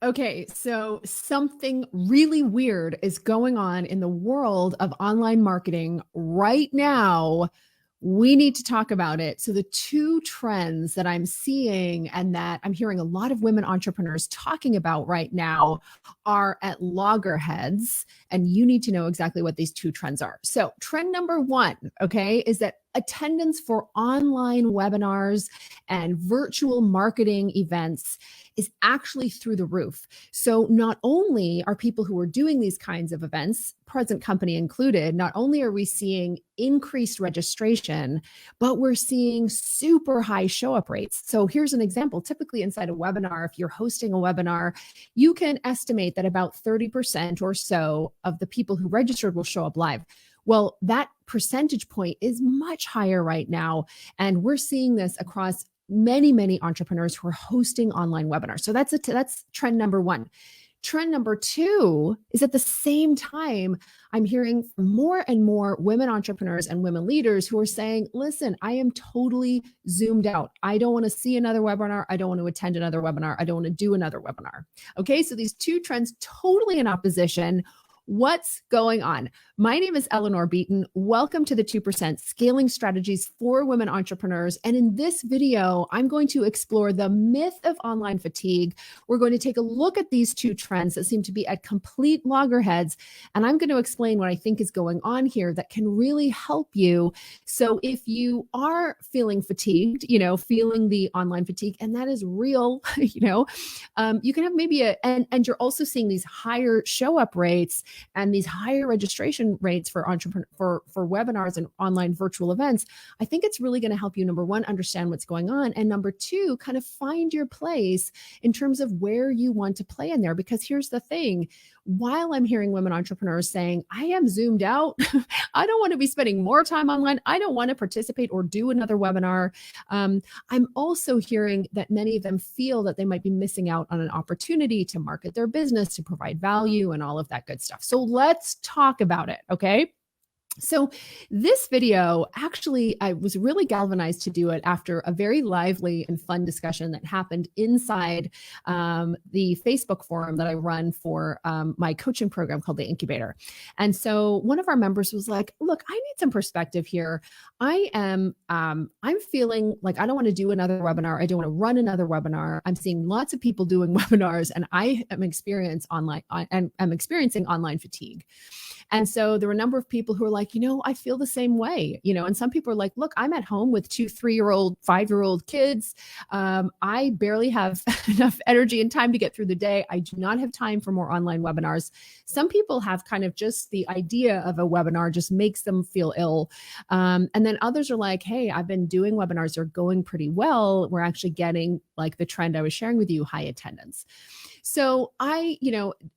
Okay, so something really weird is going on in the world of online marketing right now. We need to talk about it. So, the two trends that I'm seeing and that I'm hearing a lot of women entrepreneurs talking about right now are at loggerheads. And you need to know exactly what these two trends are. So, trend number one, okay, is that attendance for online webinars and virtual marketing events is actually through the roof. So not only are people who are doing these kinds of events, present company included, not only are we seeing increased registration, but we're seeing super high show up rates. So here's an example. Typically inside a webinar, if you're hosting a webinar, you can estimate that about 30% or so of the people who registered will show up live. Well, that percentage point is much higher right now. And we're seeing this across many entrepreneurs who are hosting online webinars. So that's trend number one. Trend number two is at the same time, I'm hearing from more and more women entrepreneurs and women leaders who are saying, listen, I am totally zoomed out. I don't want to see another webinar. I don't want to attend another webinar. I don't want to do another webinar. Okay, so these two trends totally in opposition. What's going on? My name is Eleanor Beaton. Welcome to the 2% Scaling Strategies for Women Entrepreneurs. And in this video, I'm going to explore the myth of online fatigue. We're going to take a look at these two trends that seem to be at complete loggerheads. And I'm going to explain what I think is going on here that can really help you. So if you are feeling fatigued, feeling the online fatigue, and that is real, you can have maybe and you're also seeing these higher show up rates and these higher registration rates for webinars and online virtual events. I think it's really going to help you, number one, understand what's going on, and number two, kind of find your place in terms of where you want to play in there. Because here's the thing, while I'm hearing women entrepreneurs saying, I am zoomed out, I don't want to be spending more time online, I don't want to participate or do another webinar, I'm also hearing that many of them feel that they might be missing out on an opportunity to market their business, to provide value and all of that good stuff. So let's talk about it, okay? So this video, actually, I was really galvanized to do it after a very lively and fun discussion that happened inside the Facebook forum that I run for my coaching program called The Incubator. And so one of our members was like, look, I need some perspective here. I'm feeling like I don't want to do another webinar. I don't want to run another webinar. I'm seeing lots of people doing webinars, and I am experiencing online fatigue. And so there were a number of people who were like, I feel the same way, and some people are like, look, I'm at home with 2 3-year-old, 5-year-old kids. I barely have enough energy and time to get through the day. I do not have time for more online webinars. Some people have kind of just the idea of a webinar just makes them feel ill. And then others are like, hey, I've been doing webinars. They're going pretty well. We're actually getting, like the trend I was sharing with you, high attendance. So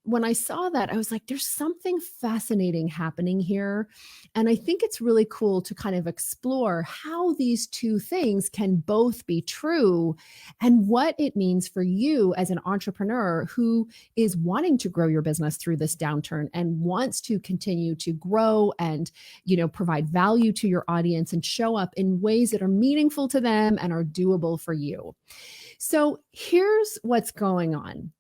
when I saw that, I was like, there's something fascinating happening here. And I think it's really cool to kind of explore how these two things can both be true and what it means for you as an entrepreneur who is wanting to grow your business through this downturn and wants to continue to grow and, provide value to your audience and show up in ways that are meaningful to them and are doable for you. So here's what's going on.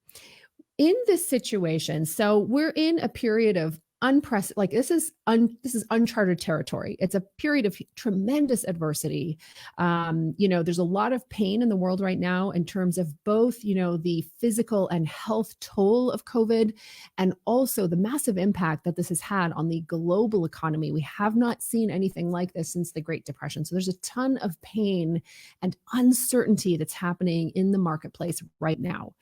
In this situation, so we're in a period of unprecedented, this is uncharted territory. It's a period of tremendous adversity. There's a lot of pain in the world right now in terms of both, the physical and health toll of COVID, and also the massive impact that this has had on the global economy. We have not seen anything like this since the Great Depression. So there's a ton of pain and uncertainty that's happening in the marketplace right now.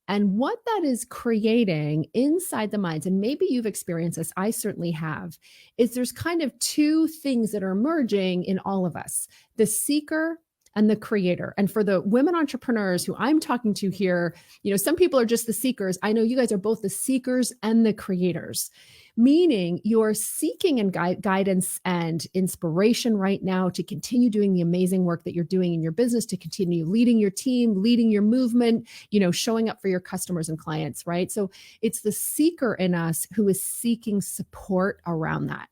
And what that is creating inside the minds, and maybe you've experienced this, I certainly have, is there's kind of two things that are emerging in all of us: the seeker and the creator. And for the women entrepreneurs who I'm talking to here, some people are just the seekers. I know you guys are both the seekers and the creators, meaning you're seeking and guidance and inspiration right now to continue doing the amazing work that you're doing in your business, to continue leading your team, leading your movement, showing up for your customers and clients, right? So it's the seeker in us who is seeking support around that.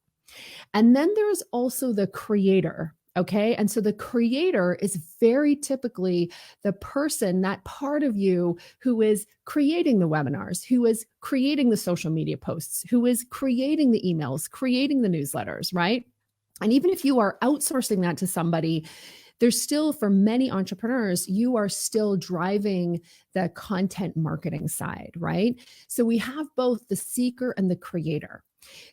And then there's also the creator. Okay. And so the creator is very typically the person, that part of you who is creating the webinars, who is creating the social media posts, who is creating the emails, creating the newsletters, right? And even if you are outsourcing that to somebody, there's still, for many entrepreneurs, you are still driving the content marketing side, right? So we have both the seeker and the creator.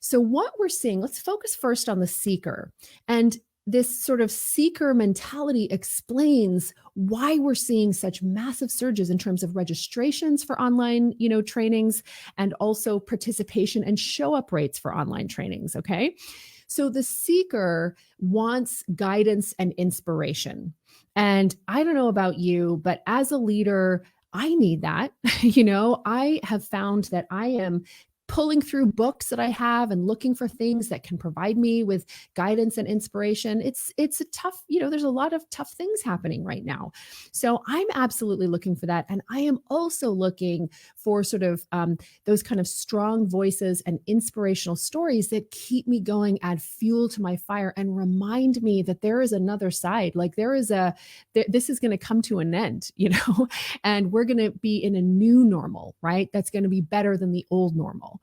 So what we're seeing, let's focus first on the seeker. And this sort of seeker mentality explains why we're seeing such massive surges in terms of registrations for online, trainings, and also participation and show up rates for online trainings. Okay. So the seeker wants guidance and inspiration. And I don't know about you, but as a leader, I need that. I have found that I am pulling through books that I have and looking for things that can provide me with guidance and inspiration. It's a tough, there's a lot of tough things happening right now. So I'm absolutely looking for that. And I am also looking for sort of those kind of strong voices and inspirational stories that keep me going, add fuel to my fire, and remind me that there is another side. Like this is going to come to an end, and we're going to be in a new normal, right? That's going to be better than the old normal.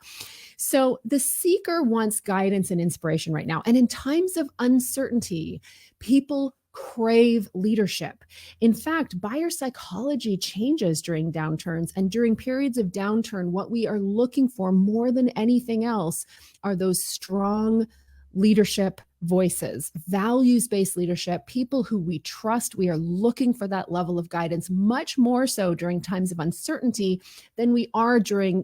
So the seeker wants guidance and inspiration right now. And in times of uncertainty, people crave leadership. In fact, buyer psychology changes during downturns, and during periods of downturn, what we are looking for more than anything else are those strong leadership voices, values-based leadership, people who we trust. We are looking for that level of guidance much more so during times of uncertainty than we are during,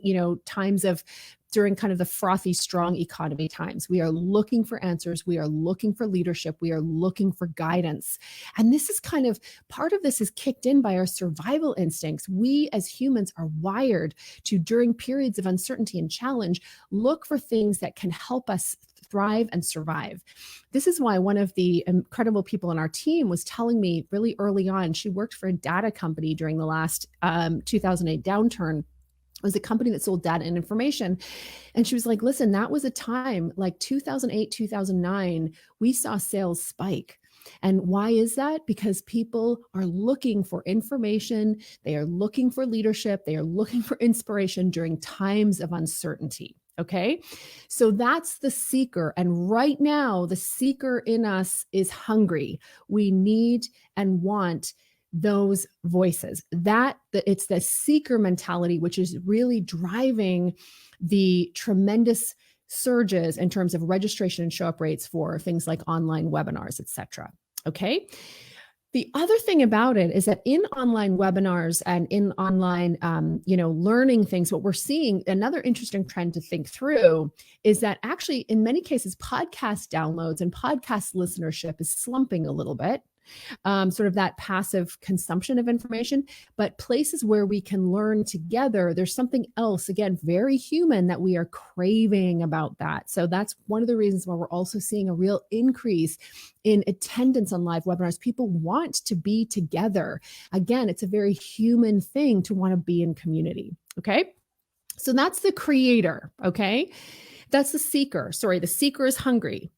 during kind of the frothy, strong economy times. We are looking for answers. We are looking for leadership. We are looking for guidance. And this is kind of, part of this is kicked in by our survival instincts. We as humans are wired to, during periods of uncertainty and challenge, look for things that can help us thrive and survive. This is why one of the incredible people on our team was telling me really early on, she worked for a data company during the last 2008 downturn. It was a company that sold data and information. And she was like, listen, that was a time like 2008, 2009, we saw sales spike. And why is that? Because people are looking for information. They are looking for leadership. They are looking for inspiration during times of uncertainty. Okay. So that's the seeker. And right now, the seeker in us is hungry. We need and want those voices. It's the seeker mentality, which is really driving the tremendous surges in terms of registration and show up rates for things like online webinars, et cetera. Okay. The other thing about it is that in online webinars and in online, learning things, what we're seeing, another interesting trend to think through is that actually, in many cases, podcast downloads and podcast listenership is slumping a little bit. Sort of that passive consumption of information, but places where we can learn together, there's something else, again, very human, that we are craving about that. So that's one of the reasons why we're also seeing a real increase in attendance on live webinars. People want to be together. Again, it's a very human thing to want to be in community. Okay. So that's the creator. Okay. That's the seeker. Sorry, the seeker is hungry.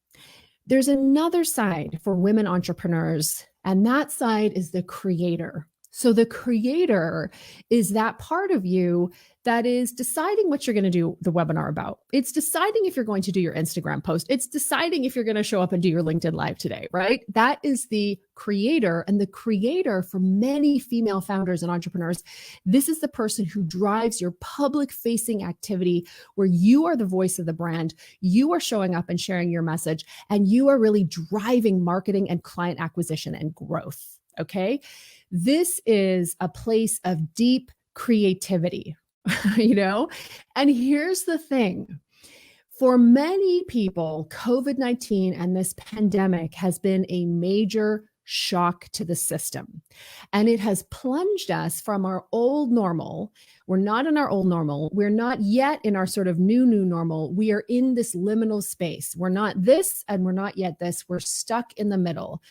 There's another side for women entrepreneurs, and that side is the creator. So the creator is that part of you that is deciding what you're going to do the webinar about. It's deciding if you're going to do your Instagram post. It's deciding if you're going to show up and do your LinkedIn Live today, right? That is the creator. And the creator, for many female founders and entrepreneurs, this is the person who drives your public facing activity, where you are the voice of the brand. You are showing up and sharing your message, and you are really driving marketing and client acquisition and growth. Okay. This is a place of deep creativity, And here's the thing. For many people, COVID-19 and this pandemic has been a major shock to the system. And it has plunged us from our old normal. We're not in our old normal. We're not yet in our sort of new normal. We are in this liminal space. We're not this and we're not yet this. We're stuck in the middle.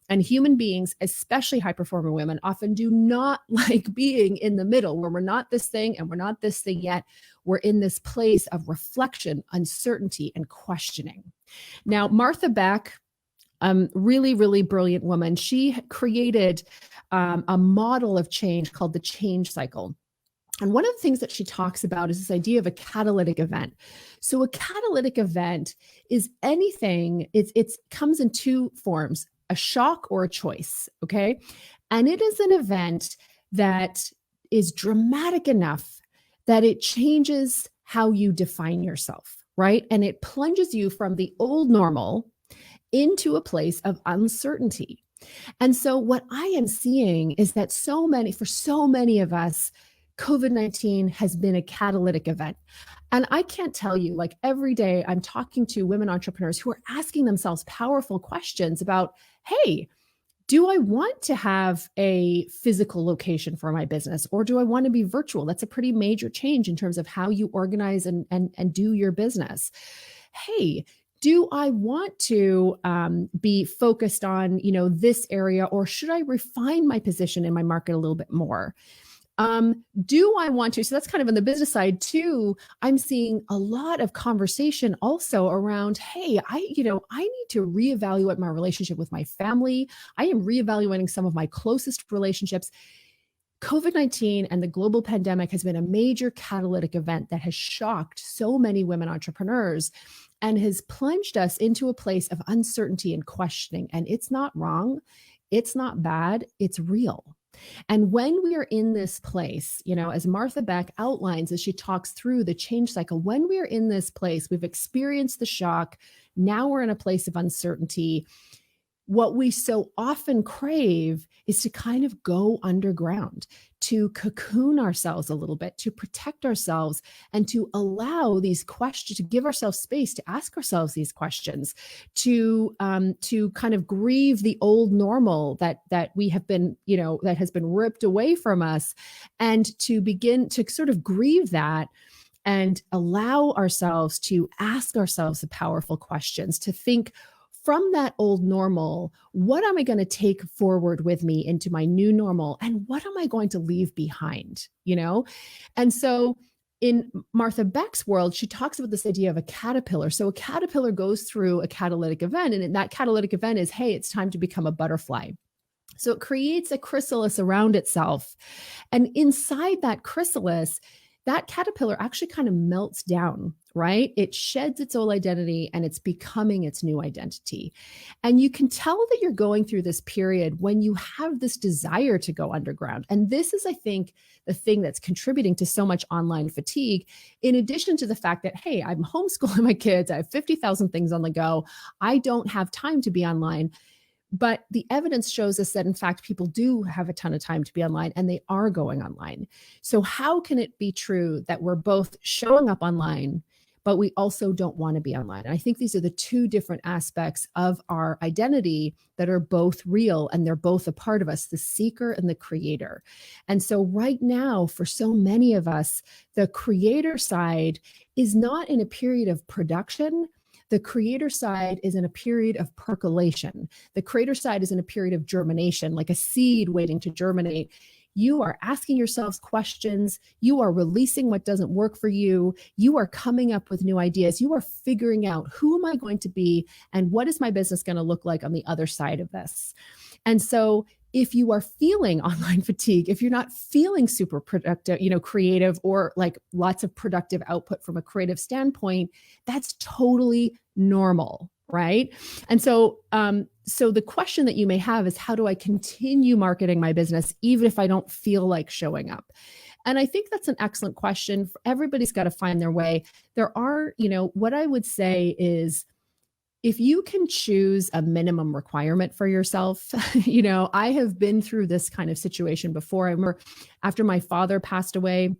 And human beings, especially high-performing women, often do not like being in the middle, where we're not this thing and we're not this thing yet. We're in this place of reflection, uncertainty, and questioning. Now, Martha Beck, Really, really brilliant woman. She created a model of change called the change cycle. And one of the things that she talks about is this idea of a catalytic event. So a catalytic event is anything, it comes in two forms, a shock or a choice, okay? And it is an event that is dramatic enough that it changes how you define yourself, right? And it plunges you from the old normal into a place of uncertainty. And so what I am seeing is that for so many of us, COVID-19 has been a catalytic event. And I can't tell you, like every day I'm talking to women entrepreneurs who are asking themselves powerful questions about, hey, do I want to have a physical location for my business, or do I want to be virtual? That's a pretty major change in terms of how you organize and do your business. Hey, do I want to be focused on, this area, or should I refine my position in my market a little bit more? Do I want to? So that's kind of on the business side too. I'm seeing a lot of conversation also around, hey, I need to reevaluate my relationship with my family. I am reevaluating some of my closest relationships. COVID-19 and the global pandemic has been a major catalytic event that has shocked so many women entrepreneurs and has plunged us into a place of uncertainty and questioning. And it's not wrong. It's not bad. It's real. And when we are in this place, as Martha Beck outlines as she talks through the change cycle, when we are in this place, we've experienced the shock. Now we're in a place of uncertainty. What we so often crave is to kind of go underground, to cocoon ourselves a little bit, to protect ourselves, and to allow these questions, to give ourselves space to ask ourselves these questions, to kind of grieve the old normal that we have been, that has been ripped away from us, and to begin to sort of grieve that and allow ourselves to ask ourselves the powerful questions, to think, from that old normal, what am I going to take forward with me into my new normal? And what am I going to leave behind? And so in Martha Beck's world, she talks about this idea of a caterpillar. So a caterpillar goes through a catalytic event, and that catalytic event is, hey, it's time to become a butterfly. So it creates a chrysalis around itself. And inside that chrysalis, that caterpillar actually kind of melts down, right? It sheds its old identity and it's becoming its new identity. And you can tell that you're going through this period when you have this desire to go underground. And this is, I think, the thing that's contributing to so much online fatigue, in addition to the fact that, hey, I'm homeschooling my kids, I have 50,000 things on the go, I don't have time to be online. But the evidence shows us that, in fact, people do have a ton of time to be online and they are going online. So how can it be true that we're both showing up online, but we also don't want to be online? And I think these are the two different aspects of our identity that are both real, and they're both a part of us, the seeker and the creator. And so right now, for so many of us, the creator side is not in a period of production. The creator side is in a period of percolation. The creator side is in a period of germination, like a seed waiting to germinate. You are asking yourselves questions. You are releasing what doesn't work for you. You are coming up with new ideas. You are figuring out, who am I going to be and what is my business going to look like on the other side of this? And so if you are feeling online fatigue, if you're not feeling super productive, creative, or like lots of productive output from a creative standpoint, that's totally normal, right? And so, so the question that you may have is, how do I continue marketing my business even if I don't feel like showing up? And I think that's an excellent question. Everybody's got to find their way. There are, what I would say is, if you can choose a minimum requirement for yourself, I have been through this kind of situation before. I remember after my father passed away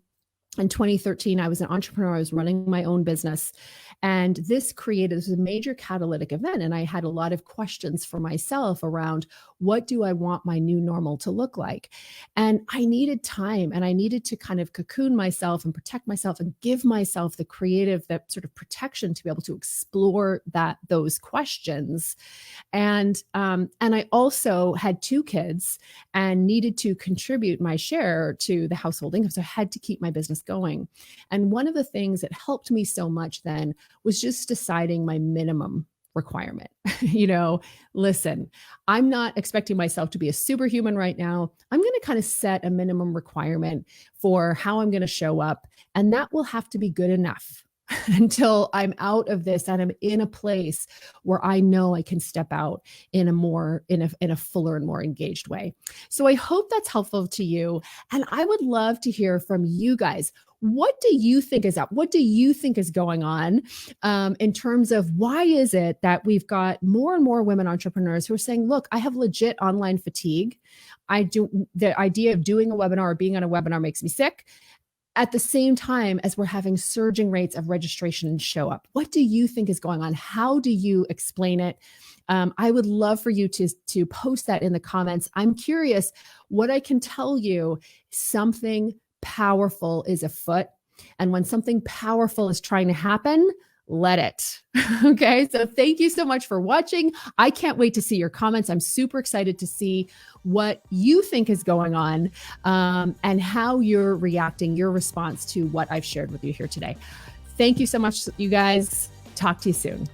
in 2013, I was an entrepreneur. I was running my own business. And this was a major catalytic event. And I had a lot of questions for myself around, what do I want my new normal to look like? And I needed time, and I needed to kind of cocoon myself and protect myself and give myself the creative, that sort of protection to be able to explore those questions. And I also had 2 kids and needed to contribute my share to the household income. So I had to keep my business going. And one of the things that helped me so much then was just deciding my minimum requirement. Listen, I'm not expecting myself to be a superhuman right now. I'm going to kind of set a minimum requirement for how I'm going to show up, and that will have to be good enough until I'm out of this and I'm in a place where I know I can step out in a fuller and more engaged way. So I hope that's helpful to you. And I would love to hear from you guys. What do you think is up? What do you think is going on in terms of why is it that we've got more and more women entrepreneurs who are saying, look, I have legit online fatigue. The idea of doing a webinar or being on a webinar makes me sick, at the same time as we're having surging rates of registration and show up. What do you think is going on? How do you explain it? I would love for you to post that in the comments. I'm curious. What I can tell you, something powerful is afoot. And when something powerful is trying to happen, let it. Okay. So thank you so much for watching. I can't wait to see your comments. I'm super excited to see what you think is going on and how you're reacting, your response to what I've shared with you here today. Thank you so much, you guys. Talk to you soon.